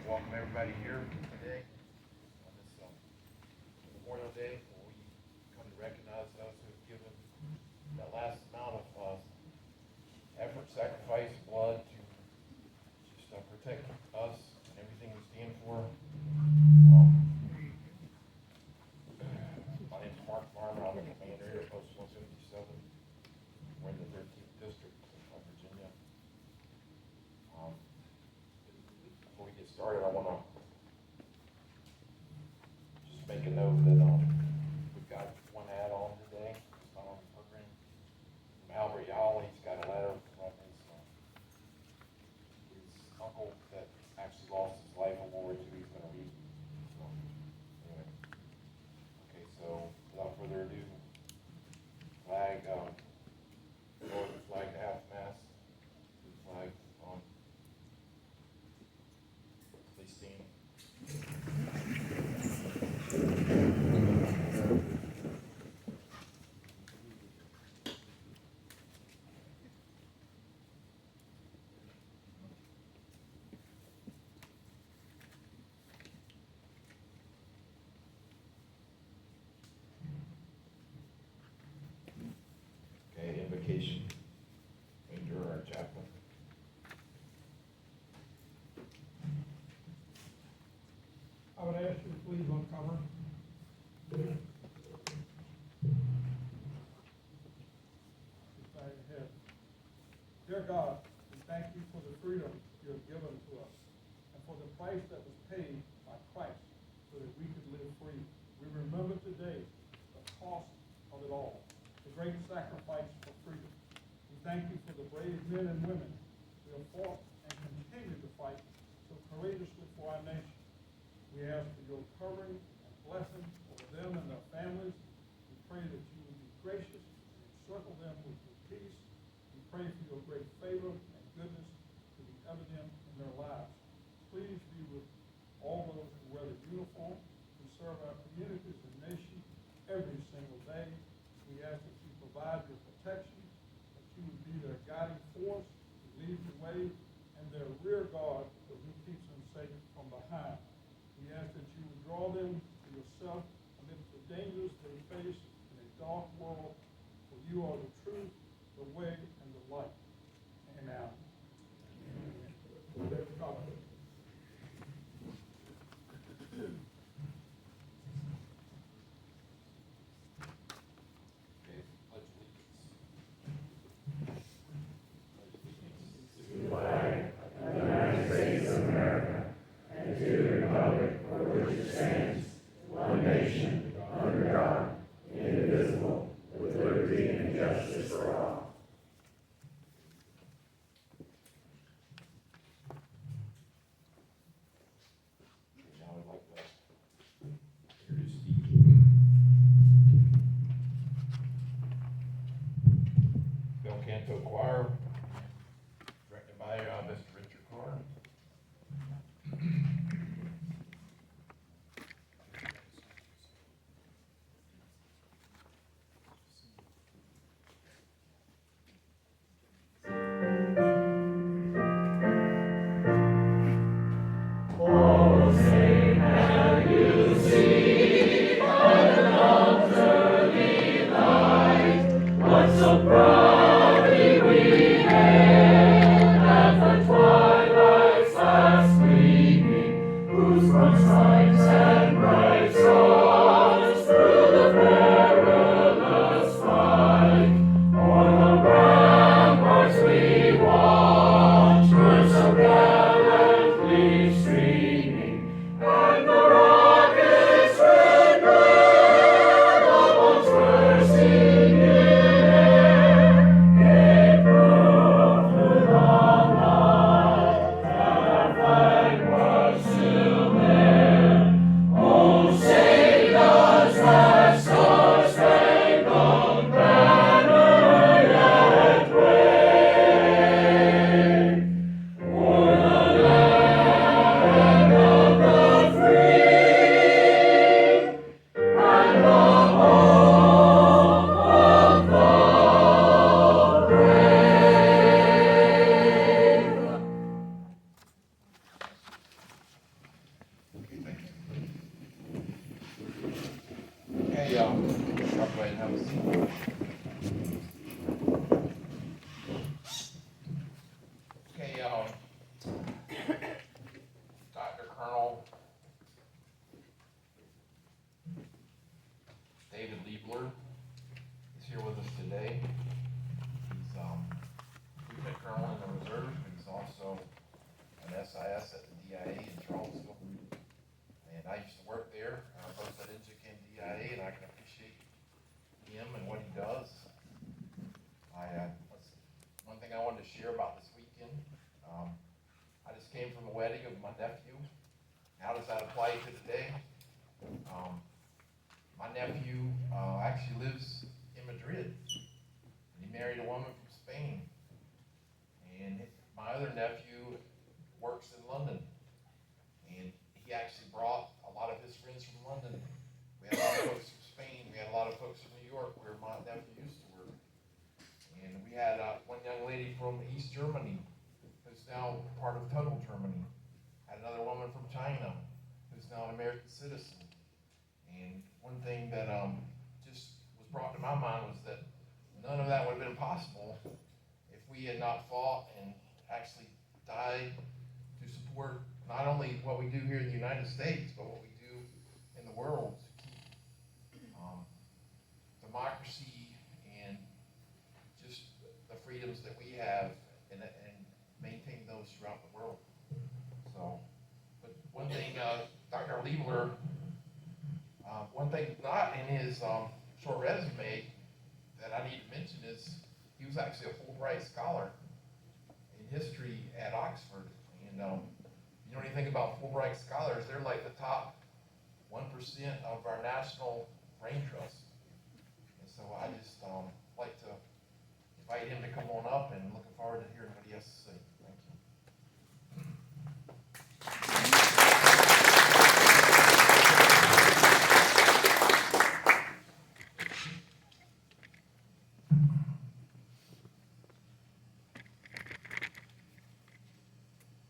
welcome everybody here today on this Memorial Day, where we come to recognize those who have given that last amount of effort, sacrifice, blood to just protect us and everything we stand for. My name is Mark Farmer. I'm the commander here at Post 177. We're in the 13th District of Virginia. Before we get started, I want to just make a note that we've got one add-on today. It's not on the program. From Albert Yall, he's got a letter from his uncle that actually lost his life in World War II. He's going to read. So, anyway. Okay, so without further ado, flag, lower the flag to half mast. The flag on. Please stand. Okay, invocation. Ranger, our chaplain. I would ask you to please uncover. Right ahead. Dear God, we thank you for the freedom you have given to us and for the price that was paid by Christ so that we could live free. We remember today the cost of it all, the great sacrifice for freedom. We thank you for the brave men and women who have fought and continue to fight so courageously for our nation. We ask for your covering and blessing over them and their families. We pray that you would be gracious and encircle them with your peace. We pray for your great favor and goodness to be evident in their lives. Please be with all those who wear the uniform, who serve our communities and nation every single day. We ask that you provide your protection, that you would be their guiding force, who leads the way, and their rear guard, who keeps them safe from behind. We ask that you would draw them to yourself amidst the dangers they face in a dark world, for you are the truth, the way, and the light. Amen. Okay, pledge allegiance. Now I'd like to introduce the Bell Canto Choir, directed by Mr. Richard Carr. So proudly we I'll go ahead and have a seat. Okay, Dr. Colonel David Liebler is here with us today. He's lieutenant colonel in the reserves, but he's also an SIS at the DIA in Charlottesville. And I used to work there. Both at Injik and DIA, and I can appreciate him and what he does. One thing I wanted to share about this weekend, I just came from a wedding of my nephew. How does that apply to today? My nephew actually lives in Madrid, and he married a woman from Spain. And my other nephew works in London, and he actually brought a lot of his friends from London. We had a lot of folks from Spain, we had a lot of folks from New York, where my nephew used to work. And we had one young lady from East Germany, who's now part of Total Germany. Had another woman from China, who's now an American citizen. And one thing that just was brought to my mind was that none of that would have been possible if we had not fought and actually died to support not only what we do here in the United States, but what we do in the world to keep democracy and just the freedoms that we have and maintain those throughout the world. So, but one thing, Dr. Liebler, one thing not in his short resume that I need to mention is he was actually a Fulbright scholar in history at Oxford. And you know anything about Fulbright scholars, they're like the top 1% of our national brain trust. And so I just like to invite him to come on up, and looking forward to hearing what he has to say. Thank you.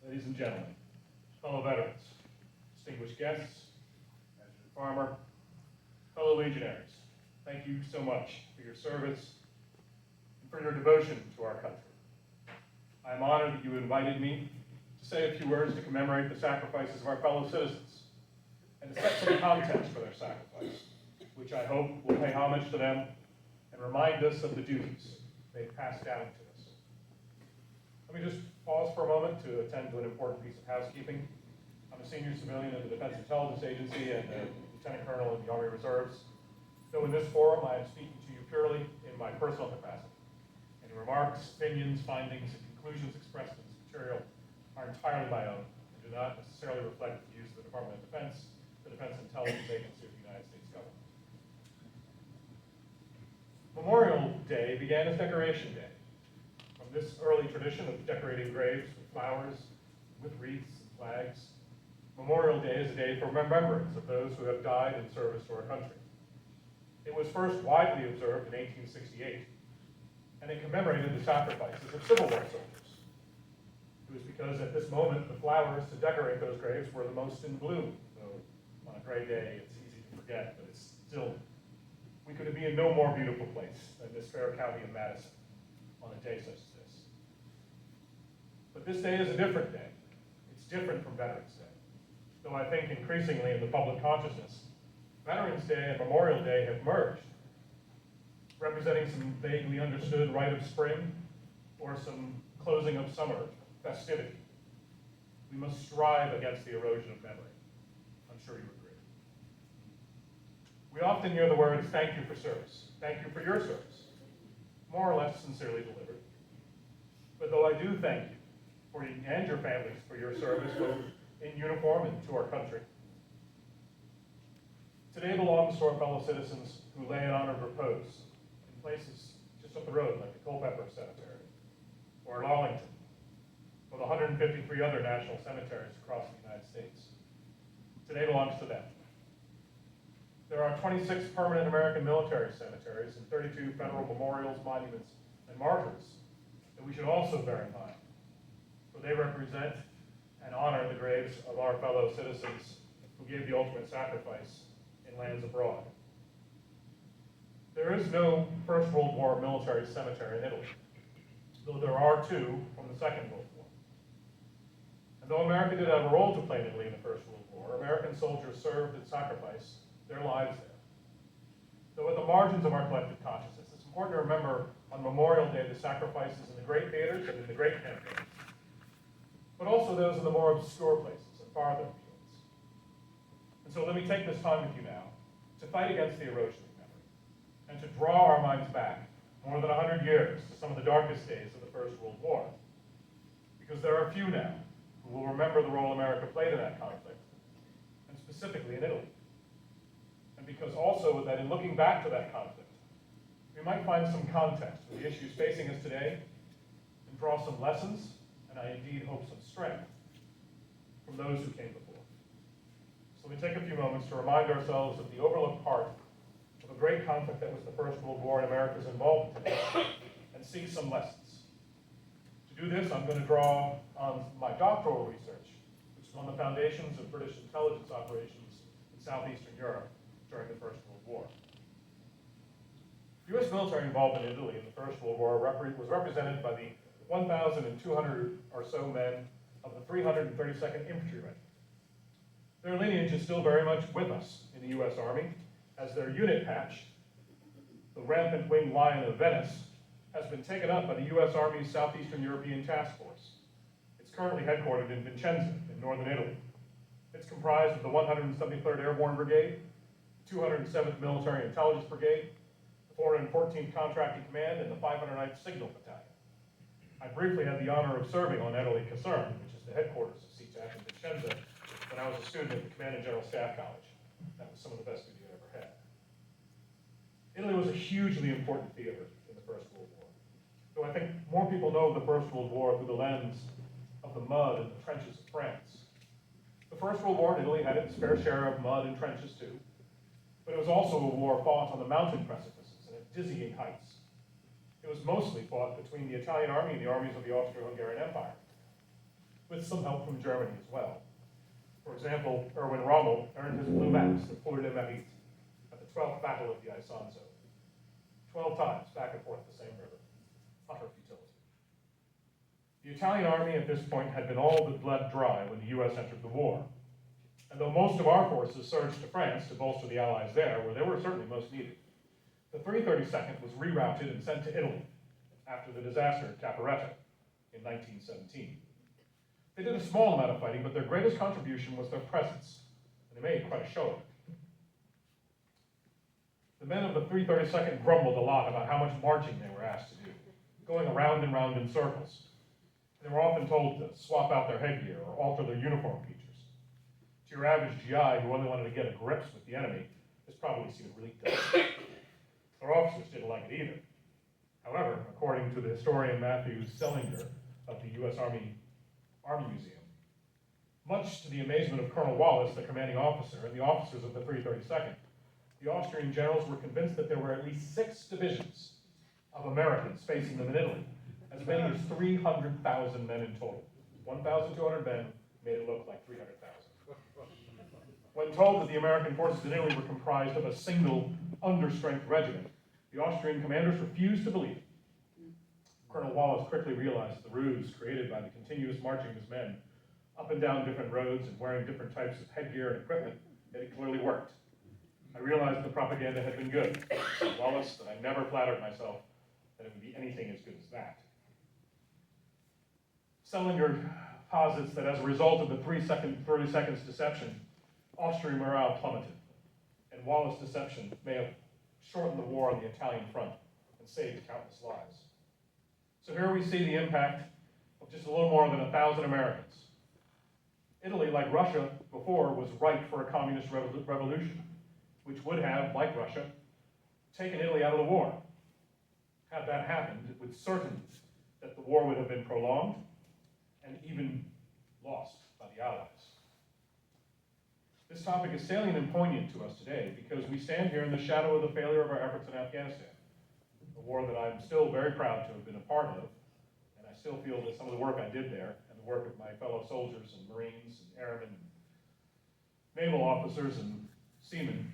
Ladies and gentlemen, fellow veterans, distinguished guests, adjunct farmer, fellow legionaries, thank you so much for your service and for your devotion to our country. I am honored that you invited me to say a few words to commemorate the sacrifices of our fellow citizens and to set some context for their sacrifice, which I hope will pay homage to them and remind us of the duties they've passed down to us. Let me just pause for a moment to attend to an important piece of housekeeping. I'm a senior civilian in the Defense Intelligence Agency and a lieutenant colonel in the Army Reserves. Though in this forum, I am speaking to you purely in my personal capacity. Any remarks, opinions, findings, and conclusions expressed in this material are entirely my own and do not necessarily reflect the views of the Department of Defense, the Defense Intelligence Agency of the United States government. Memorial Day began as Decoration Day. From this early tradition of decorating graves with flowers, with wreaths and flags, Memorial Day is a day for remembrance of those who have died in service to our country. It was first widely observed in 1868, and it commemorated the sacrifices of Civil War soldiers. It was because at this moment, the flowers to decorate those graves were the most in bloom, though on a gray day, it's easy to forget, but it's still, we could be in no more beautiful place than this fair county of Madison on a day such as this. But this day is a different day. It's different from Veterans Day, though I think increasingly in the public consciousness, Veterans Day and Memorial Day have merged, representing some vaguely understood rite of spring or some closing of summer festivity. We must strive against the erosion of memory. I'm sure you agree. We often hear the words, thank you for service, thank you for your service, more or less sincerely delivered. But though I do thank you for you and your families for your service, both in uniform and to our country, today belongs to our fellow citizens who lay in honored repose in places just up the road, like the Culpeper Cemetery, or at Arlington, or the 153 other national cemeteries across the United States. Today belongs to them. There are 26 permanent American military cemeteries and 32 federal memorials, monuments, and markers that we should also bear in mind, for they represent and honor the graves of our fellow citizens who gave the ultimate sacrifice in lands abroad. There is no First World War military cemetery in Italy, though there are two from the Second World War. And though America did have a role to play in Italy in the First World War, American soldiers served and sacrificed their lives there. Though at the margins of our collective consciousness, it's important to remember on Memorial Day the sacrifices in the great theaters and in the great campaigns, but also those in the more obscure places and farther fields. And so let me take this time with you now to fight against the erosion of memory and to draw our minds back more than 100 years to some of the darkest days of the First World War. Because there are few now who will remember the role America played in that conflict, and specifically in Italy. And because also that in looking back to that conflict, we might find some context for the issues facing us today and draw some lessons, and I indeed hope some strength from those who came before. So let me take a few moments to remind ourselves of the overlooked part of a great conflict that was the First World War and America's involvement in it, and see some lessons. To do this, I'm going to draw on my doctoral research, which is on the foundations of British intelligence operations in southeastern Europe during the First World War. U.S. military involvement in Italy in the First World War was represented by the 1,200 or so men of the 332nd Infantry Regiment. Their lineage is still very much with us in the U.S. Army, as their unit patch, the Rampant Winged Lion of Venice, has been taken up by the U.S. Army's Southeastern European Task Force. It's currently headquartered in Vicenza, in northern Italy. It's comprised of the 173rd Airborne Brigade, 207th Military Intelligence Brigade, the 414th Contracting Command, and the 509th Signal Battalion. I briefly had the honor of serving on Italy Caserta, which is the headquarters of CTAC in Vicenza, when I was a student at the Command and General Staff College. That was some of the best duty I ever had. Italy was a hugely important theater in the First World War. Though I think more people know of the First World War through the lens of the mud and the trenches of France. The First World War in Italy had its fair share of mud and trenches too, but it was also a war fought on the mountain precipices and at dizzying heights. It was mostly fought between the Italian army and the armies of the Austro-Hungarian Empire, with some help from Germany as well. For example, Erwin Rommel earned his blue maps, the Fleur de Mérite, at the 12th Battle of the Isonzo. 12 times back and forth the same river. Utter futility. The Italian army at this point had been all but bled dry when the U.S. entered the war. And though most of our forces surged to France to bolster the Allies there, where they were certainly most needed, the 332nd was rerouted and sent to Italy after the disaster at Caporetto in 1917. They did a small amount of fighting, but their greatest contribution was their presence, and they made quite a show of it. The men of the 332nd grumbled a lot about how much marching they were asked to do, going around and round in circles. They were often told to swap out their headgear or alter their uniform features. To your average GI who only wanted to get a grips with the enemy, this probably seemed really dumb. Their officers didn't like it either. However, according to the historian Matthew Sellinger of the U.S. Army Museum, much to the amazement of Colonel Wallace, the commanding officer, and the officers of the 332nd, the Austrian generals were convinced that there were at least 6 divisions of Americans facing them in Italy, as many as 300,000 men in total. 1,200 men made it look like 300,000. When told that the American forces in Italy were comprised of a single understrength regiment, the Austrian commanders refused to believe it. Colonel Wallace quickly realized the ruse created by the continuous marching of his men up and down different roads and wearing different types of headgear and equipment, that it clearly worked. I realized the propaganda had been good, Wallace, that I never flattered myself that it would be anything as good as that. Sellinger posits that as a result of the 32nd's deception, Austrian morale plummeted, and Wallace's deception may have shortened the war on the Italian front and saved countless lives. So here we see the impact of just a little more than 1,000 Americans. Italy, like Russia before, was ripe for a communist revolution, which would have, like Russia, taken Italy out of the war. Had that happened, it would certain that the war would have been prolonged and even lost by the Allies. This topic is salient and poignant to us today because we stand here in the shadow of the failure of our efforts in Afghanistan, a war that I'm still very proud to have been a part of, and I still feel that some of the work I did there, and the work of my fellow soldiers and Marines and airmen, naval officers and seamen,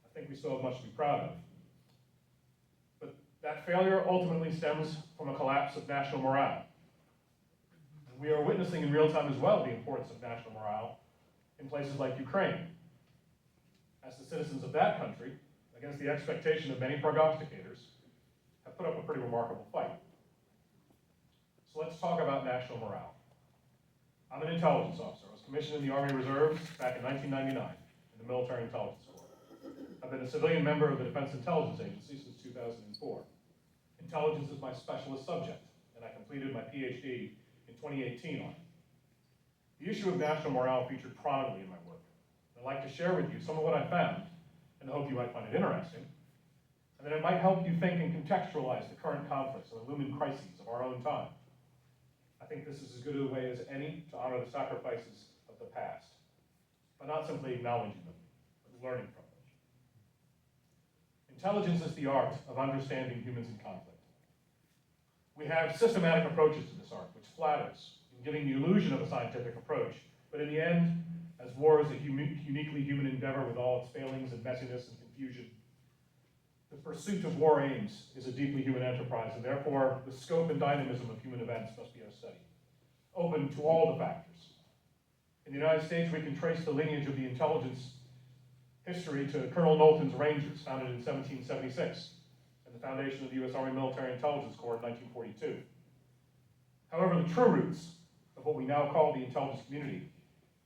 I think we still have much to be proud of. That failure ultimately stems from a collapse of national morale. And we are witnessing in real time as well the importance of national morale in places like Ukraine. As the citizens of that country, against the expectation of many prognosticators, have put up a pretty remarkable fight. So let's talk about national morale. I'm an intelligence officer. I was commissioned in the Army Reserves back in 1999 in the Military Intelligence Corps. I've been a civilian member of the Defense Intelligence Agency since 2004. Intelligence is my specialist subject, and I completed my PhD in 2018 on it. The issue of national morale featured prominently in my work. I'd like to share with you some of what I found, and I hope you might find it interesting, and that it might help you think and contextualize the current conflicts and the looming crises of our own time. I think this is as good a way as any to honor the sacrifices of the past, by not simply acknowledging them, but learning from them. Intelligence is the art of understanding humans in conflict. We have systematic approaches to this art, which flatters in giving the illusion of a scientific approach, but in the end, as war is a uniquely human endeavor with all its failings and messiness and confusion, the pursuit of war aims is a deeply human enterprise, and therefore the scope and dynamism of human events must be our study, open to all the factors. In the United States, we can trace the lineage of the intelligence history to Colonel Knowlton's Rangers, founded in 1776, and the foundation of the U.S. Army Military Intelligence Corps in 1942. However, the true roots of what we now call the intelligence community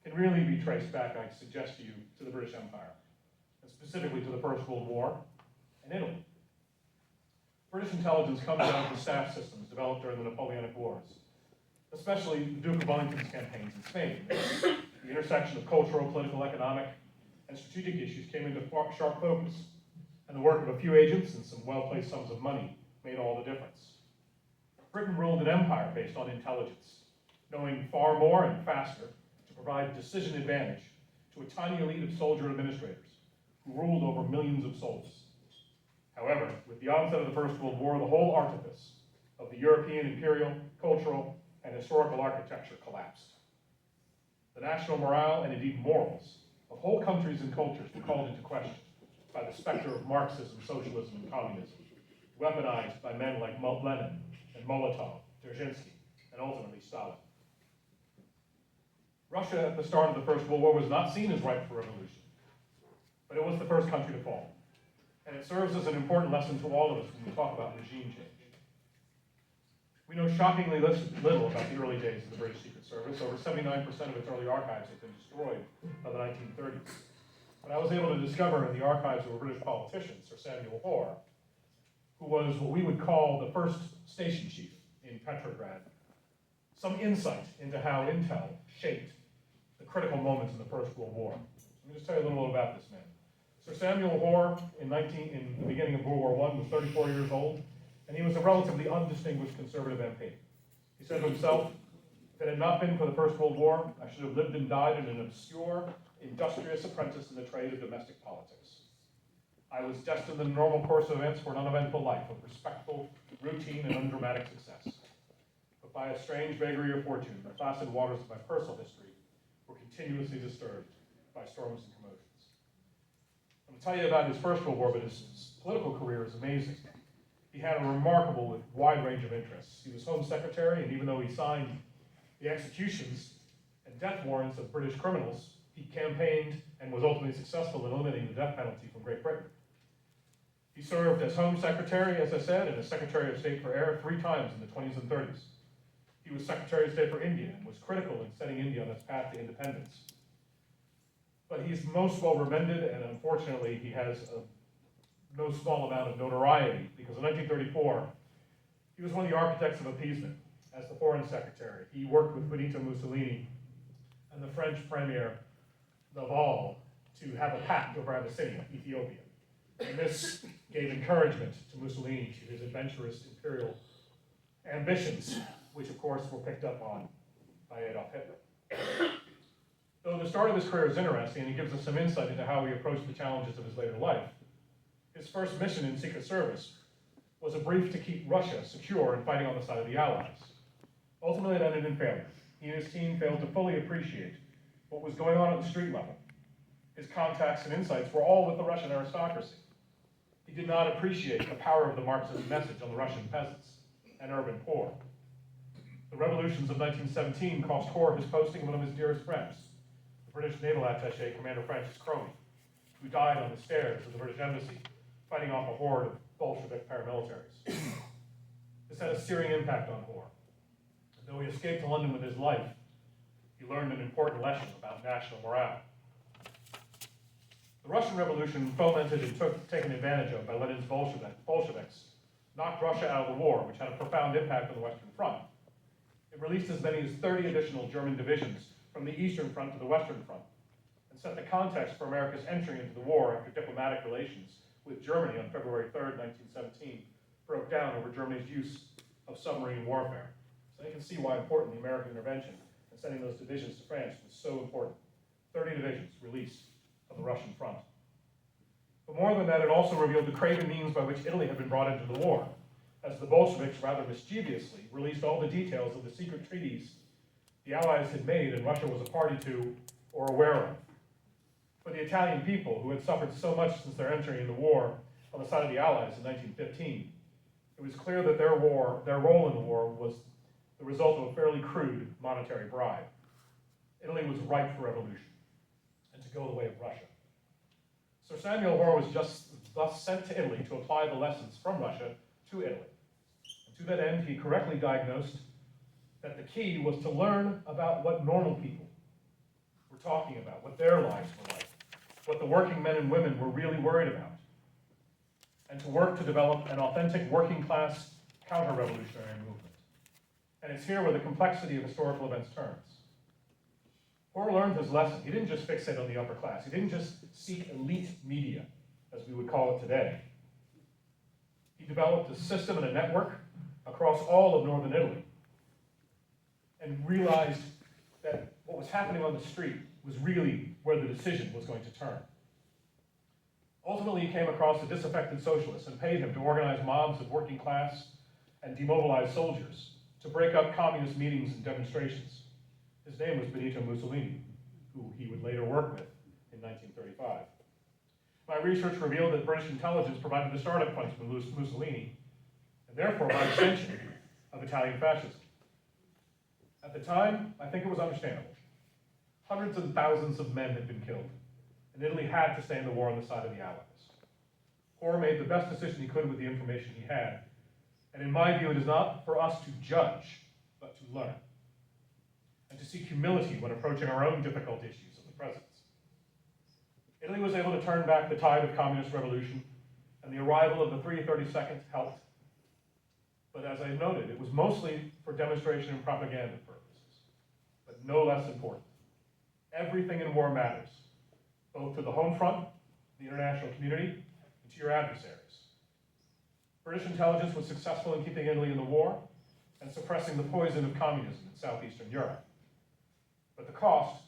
can really be traced back, I suggest to you, to the British Empire, and specifically to the First World War and Italy. British intelligence comes out of the staff systems developed during the Napoleonic Wars, especially the Duke of Wellington's campaigns in Spain. The intersection of cultural, political, economic, and strategic issues came into sharp focus, and the work of a few agents and some well-placed sums of money made all the difference. Britain ruled an empire based on intelligence, knowing far more and faster to provide decision advantage to a tiny elite of soldier administrators who ruled over millions of souls. However, with the onset of the First World War, the whole artifice of the European imperial, cultural, and historical architecture collapsed. The national morale, and indeed morals, of whole countries and cultures were called into question by the specter of Marxism, socialism, and communism, weaponized by men like Lenin and Molotov, Dzerzhinsky, and ultimately Stalin. Russia at the start of the First World War was not seen as ripe for revolution, but it was the first country to fall. And it serves as an important lesson to all of us when we talk about regime change. We know shockingly little about the early days of the British Secret Service. Over 79% of its early archives have been destroyed by the 1930s. But I was able to discover in the archives of a British politician, Sir Samuel Hoare, who was what we would call the first station chief in Petrograd, some insight into how intel shaped the critical moments in the First World War. Let me just tell you a little bit about this man. Sir Samuel Hoare, in the beginning of World War I, was 34 years old, and he was a relatively undistinguished conservative MP. He said to himself, if it had not been for the First World War, I should have lived and died in an obscure, industrious apprentice in the trade of domestic politics. I was destined in the normal course of events for an uneventful life of respectful, routine, and undramatic success. But by a strange vagary of fortune, the placid waters of my personal history were continuously disturbed by storms and commotions. I'm going to tell you about his First World War, but his political career is amazing. He had a remarkable wide range of interests. He was Home Secretary, and even though he signed the executions and death warrants of British criminals, he campaigned and was ultimately successful in eliminating the death penalty from Great Britain. He served as Home Secretary, as I said, and as Secretary of State for Air 3 times in the 20s and 30s. He was Secretary of State for India and was critical in setting India on its path to independence. But he's most well remembered, and unfortunately he has no small amount of notoriety, because in 1934, he was one of the architects of appeasement as the Foreign Secretary. He worked with Benito Mussolini and the French Premier Laval to have a pact over Abyssinia, Ethiopia. And this gave encouragement to Mussolini to his adventurous imperial ambitions, which of course were picked up on by Adolf Hitler. Though the start of his career is interesting, and he gives us some insight into how he approached the challenges of his later life, his first mission in Secret Service was a brief to keep Russia secure and fighting on the side of the Allies. Ultimately, it ended in failure. He and his team failed to fully appreciate what was going on at the street level. His contacts and insights were all with the Russian aristocracy. He did not appreciate the power of the Marxist message on the Russian peasants and urban poor. The revolutions of 1917 cost Hoare his posting of one of his dearest friends, the British naval attaché, Commander Francis Cromie, who died on the stairs of the British embassy, fighting off a horde of Bolshevik paramilitaries. This had a searing impact on Hoare. Though he escaped to London with his life, he learned an important lesson about national morale. The Russian Revolution, fomented and taken advantage of by Lenin's Bolsheviks, knocked Russia out of the war, which had a profound impact on the Western Front. It released as many as 30 additional German divisions from the Eastern Front to the Western Front, and set the context for America's entry into the war after diplomatic relations with Germany on February 3rd, 1917, broke down over Germany's use of submarine warfare. So you can see why important the American intervention and sending those divisions to France was so important. 30 divisions released of the Russian front. But more than that, it also revealed the craven means by which Italy had been brought into the war, as the Bolsheviks rather mischievously released all the details of the secret treaties the Allies had made and Russia was a party to or aware of. For the Italian people, who had suffered so much since their entry in the war on the side of the Allies in 1915, it was clear that their role in the war was the result of a fairly crude monetary bribe. Italy was ripe for revolution, and to go the way of Russia. Sir Samuel Hoare was just thus sent to Italy to apply the lessons from Russia to Italy. And to that end, he correctly diagnosed that the key was to learn about what normal people were talking about, what their lives were like, what the working men and women were really worried about, and to work to develop an authentic working class counter-revolutionary movement. And it's here where the complexity of historical events turns. Hoare learned his lesson. He didn't just fixate on the upper class. He didn't just seek elite media, as we would call it today. He developed a system and a network across all of northern Italy and realized that what was happening on the street was really where the decision was going to turn. Ultimately, he came across a disaffected socialist and paid him to organize mobs of working class and demobilize soldiers to break up communist meetings and demonstrations. His name was Benito Mussolini, who he would later work with in 1935. My research revealed that British intelligence provided the startup funds for Mussolini, and therefore by extension of Italian fascism. At the time, I think it was understandable. Hundreds and thousands of men had been killed, and Italy had to stay in the war on the side of the Allies. Hoare made the best decision he could with the information he had, and in my view, it is not for us to judge, but to learn, and to seek humility when approaching our own difficult issues of the present. Italy was able to turn back the tide of communist revolution, and the arrival of the 332nd helped. But as I noted, it was mostly for demonstration and propaganda purposes, but no less important. Everything in war matters, both to the home front, the international community, and to your adversaries. British intelligence was successful in keeping Italy in the war and suppressing the poison of communism in southeastern Europe. But the cost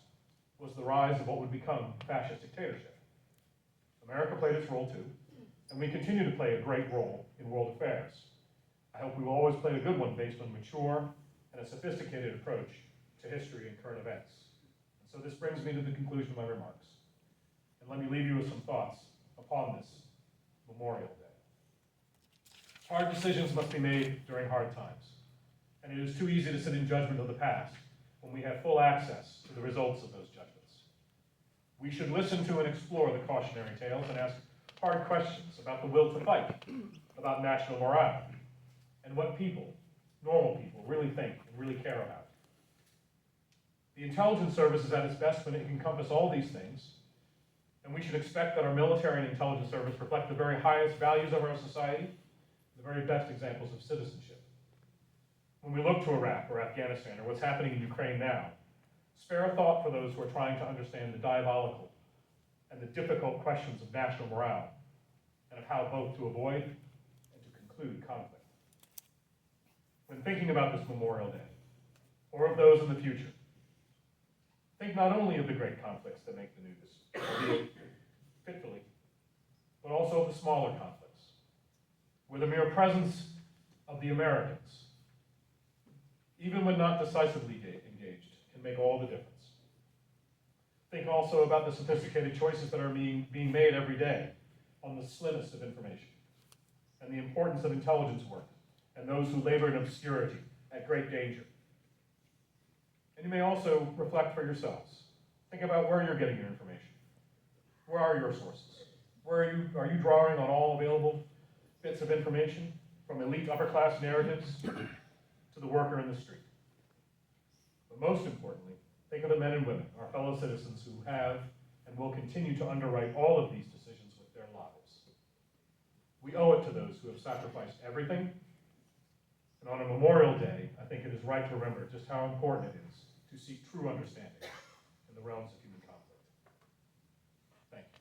was the rise of what would become fascist dictatorship. America played its role too, and we continue to play a great role in world affairs. I hope we will always play a good one based on mature and a sophisticated approach to history and current events. And so this brings me to the conclusion of my remarks. And let me leave you with some thoughts upon this Memorial Day. Hard decisions must be made during hard times, and it is too easy to sit in judgment of the past when we have full access to the results of those judgments. We should listen to and explore the cautionary tales and ask hard questions about the will to fight, about national morale, and what people, normal people, really think and really care about. The intelligence service is at its best when it can encompass all these things, and we should expect that our military and intelligence service reflect the very highest values of our society, the very best examples of citizenship. When we look to Iraq or Afghanistan or what's happening in Ukraine now, spare a thought for those who are trying to understand the diabolical and the difficult questions of national morale and of how both to avoid and to conclude conflict. When thinking about this Memorial Day, or of those in the future, think not only of the great conflicts that make the news, albeit fitfully, but also of the smaller conflicts, where the mere presence of the Americans, even when not decisively engaged, can make all the difference. Think also about the sophisticated choices that are being made every day on the slimmest of information, and the importance of intelligence work, and those who labor in obscurity at great danger. And you may also reflect for yourselves. Think about where you're getting your information. Where are your sources? Where are you drawing on all available bits of information, from elite upper-class narratives to the worker in the street? But most importantly, think of the men and women, our fellow citizens, who have and will continue to underwrite all of these decisions with their lives. We owe it to those who have sacrificed everything. And on a Memorial Day, I think it is right to remember just how important it is to seek true understanding in the realms of human conflict. Thank you.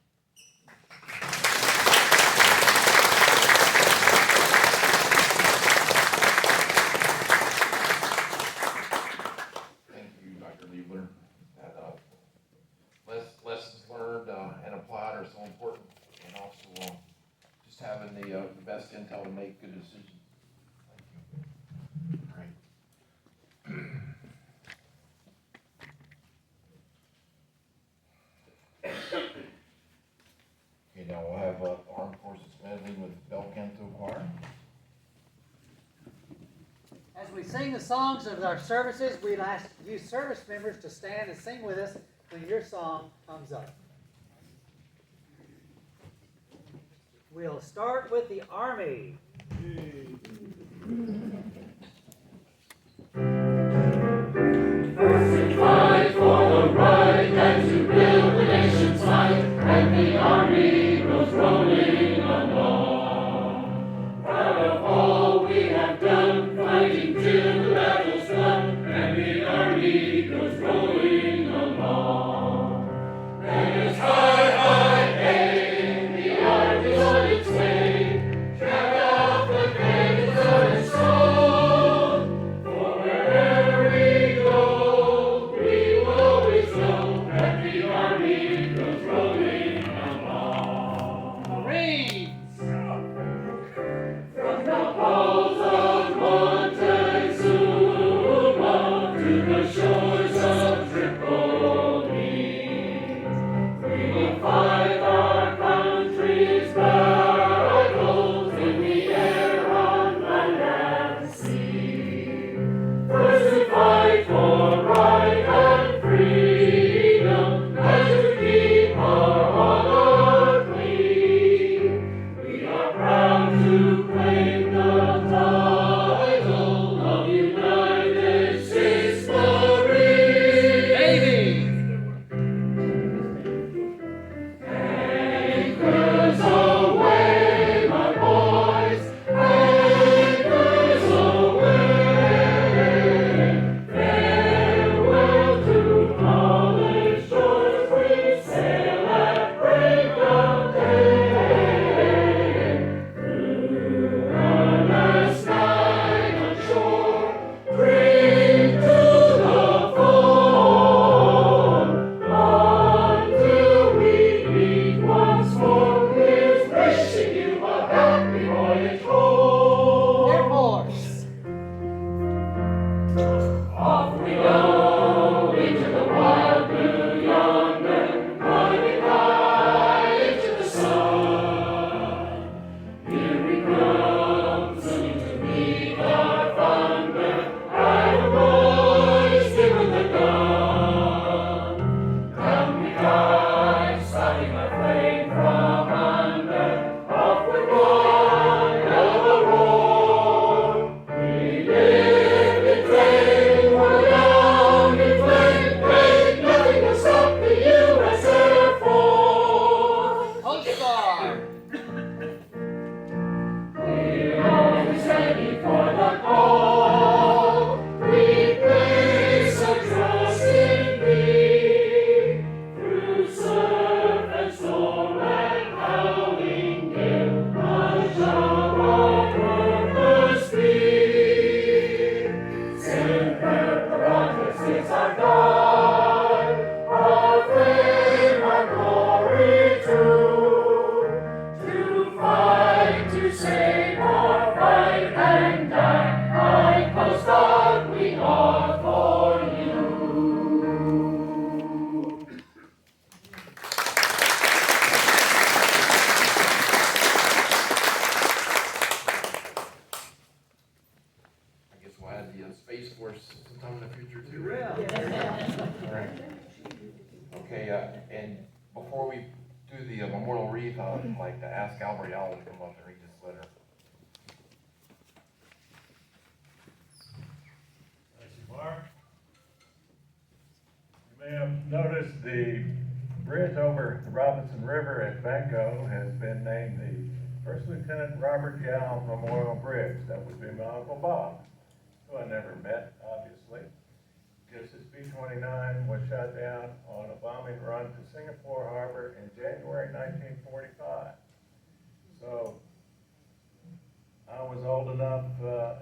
Thank you, Dr. Liebler. Lessons learned and applied are so important, and also just having the best intel to make good decisions. Thank you. All right. Okay, now we'll have Armed Forces Medley with Bel Canto Choir. As we sing the songs of our services, we'd ask you service members to stand and sing with us when your song comes up. We'll start with the Army. First we fight for the right and to build the nation's might, and the Army goes rolling along. Proud of all we have done, fighting till the battle's won, and the Army goes rolling along. Then it's high, high, hey, the Army's on its way. Track off the credits on its soul. and before we do the memorial wreath, I'd like to ask Albert Allen to come up and read this letter. Thank you, Mark. You may have noticed the bridge over the Robinson River at Banco has been named the First Lieutenant Robert Yow Memorial Bridge. That would be my Uncle Bob, who I never met, obviously, because his B-29 was shot down on a bombing run to Singapore Harbor in January 1945. So I was old enough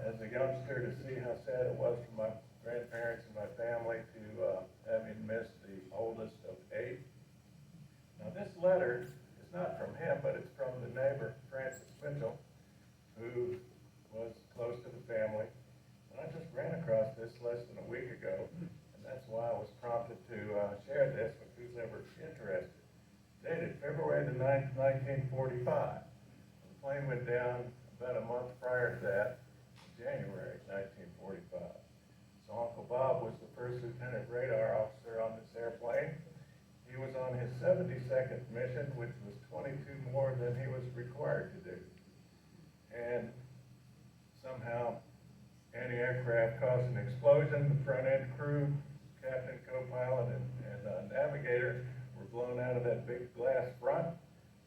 as a youngster to see how sad it was for my grandparents and my family to having missed the oldest of 8. Now this letter is not from him, but it's from the neighbor, Francis Mitchell, who was close to the family. And I just ran across this less than a week ago, and that's why I was prompted to share this with who's ever interested. Dated February the 9th, 1945. The plane went down about a month prior to that, January 1945. So Uncle Bob was the first lieutenant radar officer on this airplane. He was on his 72nd mission, which was 22 more than he was required to do. And somehow, anti-aircraft caused an explosion. The front-end crew, captain, co-pilot, and navigator were blown out of that big glass front.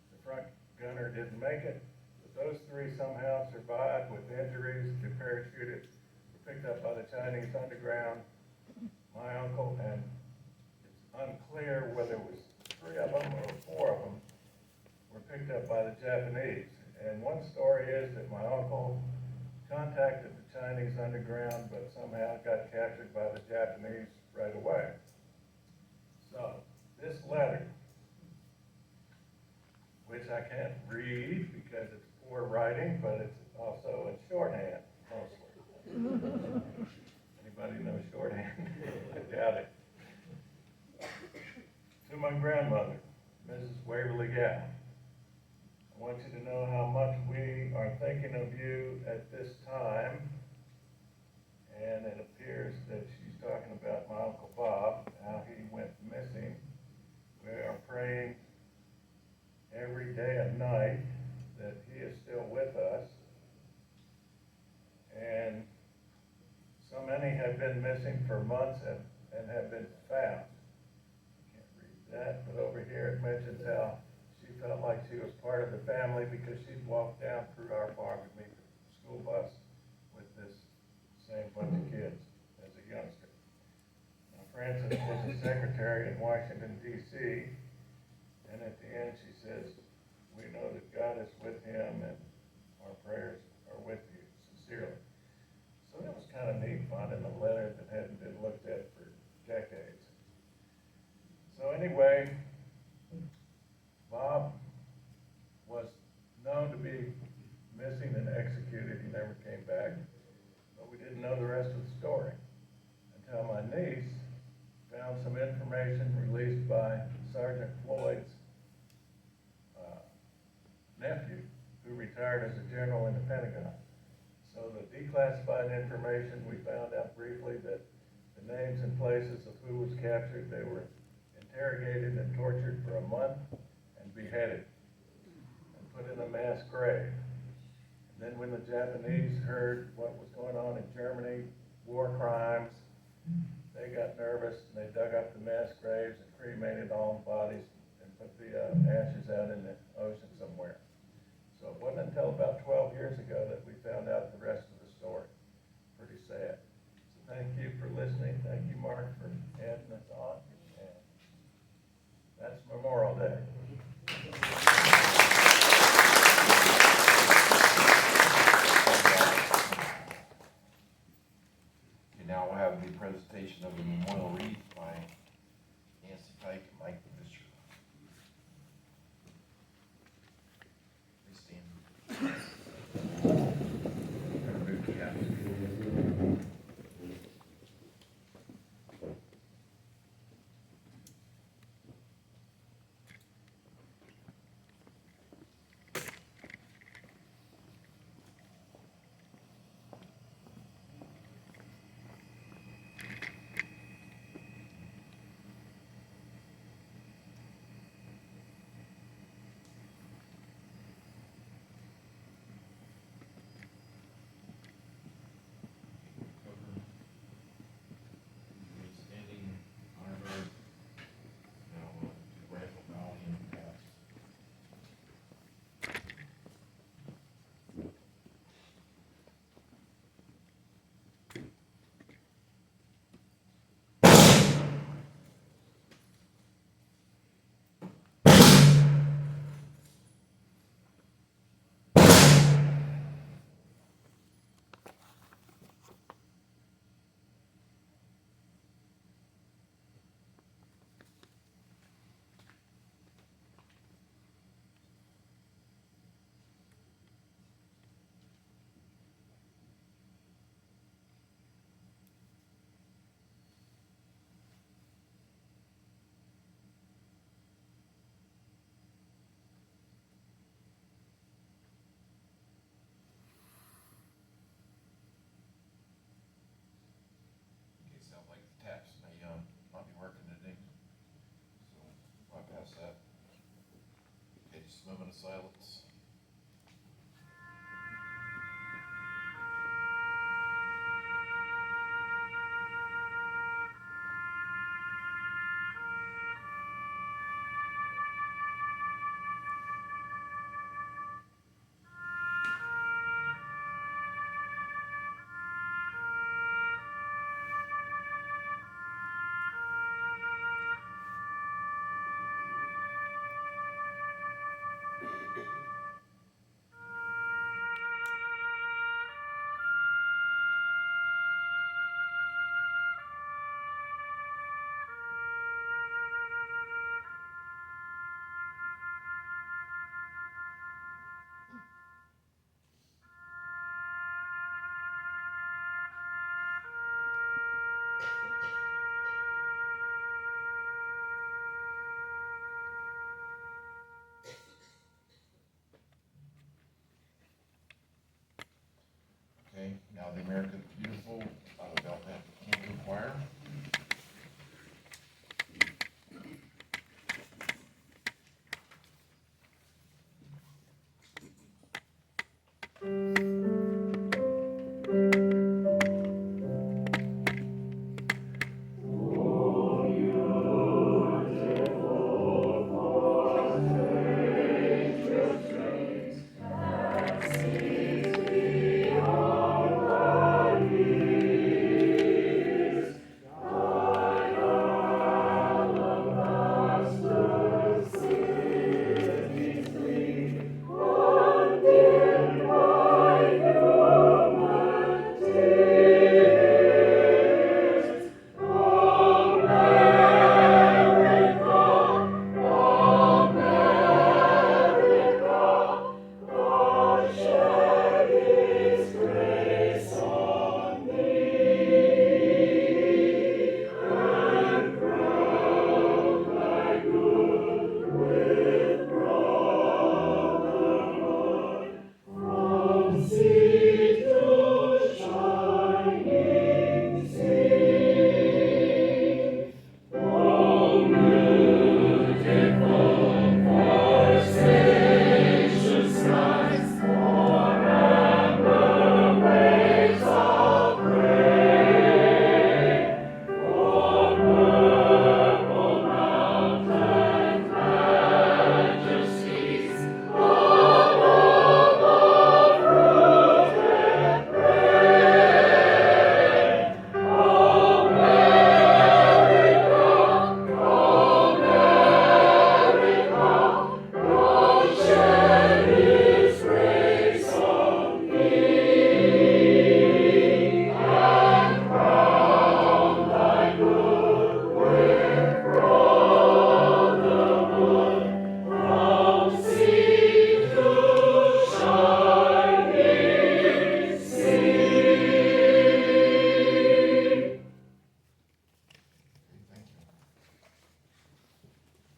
The front gunner didn't make it. But those 3 somehow survived with injuries. The parachuted were picked up by the Chinese underground. My uncle, and unclear whether it was 3 of them or 4 of them, were picked up by the Japanese. And one story is that my uncle contacted the Chinese underground, but somehow got captured by the Japanese right away. So, this letter, which I can't read because it's poor writing, but it's also in shorthand, mostly. Anybody know shorthand? I doubt it. To my grandmother, Mrs. Waverly Gow, I want you to know how much we are thinking of you at this time. And it appears that she's talking about my Uncle Bob, how he went missing. We are praying every day and night that he is still with us. And so many have been missing for months and have been found. That, but over here it mentions how she felt like she was part of the family because she'd walked down through our farm to meet the school bus with this same bunch of kids as a youngster. Now, Frances was a secretary in Washington, D.C., and at the end she says, "We know that God is with him and our prayers are with you, sincerely." So that was kind of neat finding a letter that hadn't been looked at for decades. So anyway, Bob was known to be missing and executed. He never came back, but we didn't know the rest of the story until my niece found some information released by Sergeant Floyd's nephew, who retired as a general in the Pentagon. So the declassified information, we found out briefly that the names and places of who was captured, they were interrogated and tortured for a month and beheaded and put in a mass grave. And then when the Japanese heard what was going on in Germany, war crimes, they got nervous and they dug up the mass graves and cremated all the bodies and put the ashes out in the ocean somewhere. So it wasn't until about 12 years ago that we found out the rest of the story. Pretty sad. So thank you for listening. Thank you, Mark, for adding us on. That's Memorial Day. Okay, now we'll have the presentation of the memorial wreath by Nancy Pike and Mike Fisher. Please stand. Remove the cap. silence. Okay, now the America the Beautiful by the Belknap Camping Choir.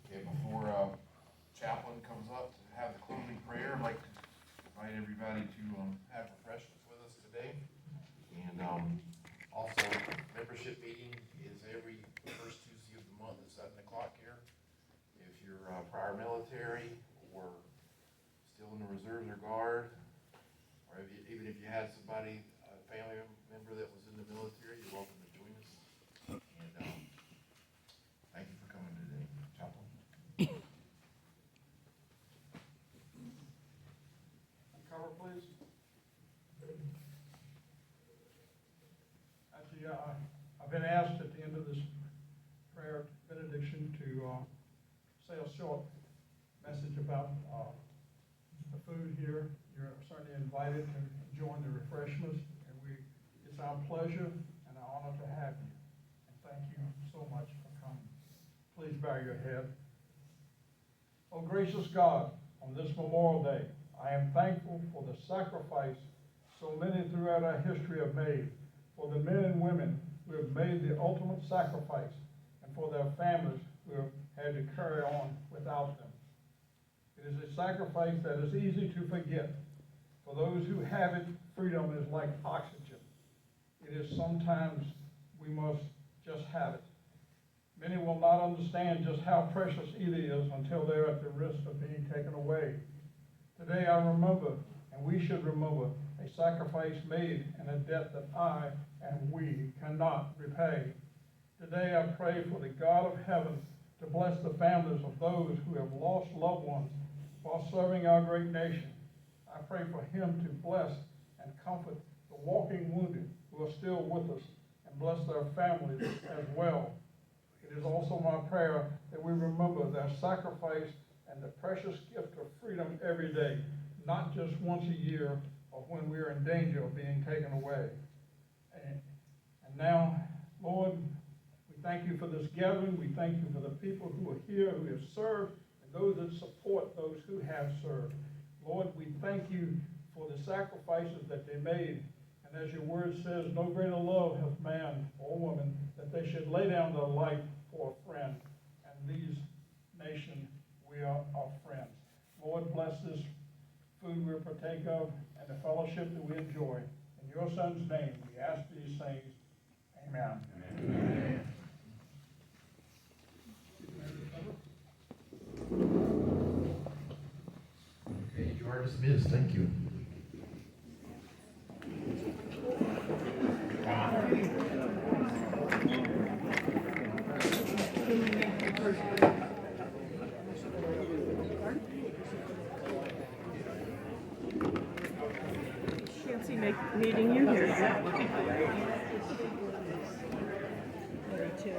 Okay, before chaplain comes up to have the closing prayer, I'd like to invite everybody to have refreshments with us today. And also, membership meeting is every first Tuesday of the month at 7 o'clock here. If you're prior military or still in the reserves or guard, or if even if you had somebody, a family member that was in the military, you're welcome to join us. And thank you for coming today, chaplain. Cover, please. Actually, I've been asked at the end of this prayer benediction to say a short message about the food here. You're certainly invited to join the refreshments, and it's our pleasure and our honor to have you. And thank you so much for coming. Please bow your head. Oh, gracious God, on this Memorial Day, I am thankful for the sacrifice so many throughout our history have made, for the men and women who have made the ultimate sacrifice, and for their families who have had to carry on without them. It is a sacrifice that is easy to forget. For those who have it, freedom is like oxygen. It is sometimes we must just have it. Many will not understand just how precious it is until they're at the risk of being taken away. Today I remember, and we should remember, a sacrifice made and a debt that I and we cannot repay. Today I pray for the God of heaven to bless the families of those who have lost loved ones while serving our great nation. I pray for him to bless and comfort the walking wounded who are still with us and bless their families as well. It is also my prayer that we remember their sacrifice and the precious gift of freedom every day, not just once a year or when we are in danger of being taken away. And now, Lord, we thank you for this gathering. We thank you for the people who are here, who have served, and those that support those who have served. Lord, we thank you for the sacrifices that they made. And as your word says, no greater love hath man or woman that they should lay down their life for a friend. And these nation, we are our friends. Lord, bless this food we partake of and the fellowship that we enjoy. In your Son's name, we ask these things. Amen. Amen. Okay, you are dismissed. Thank you. Fancy meeting you here. Me too.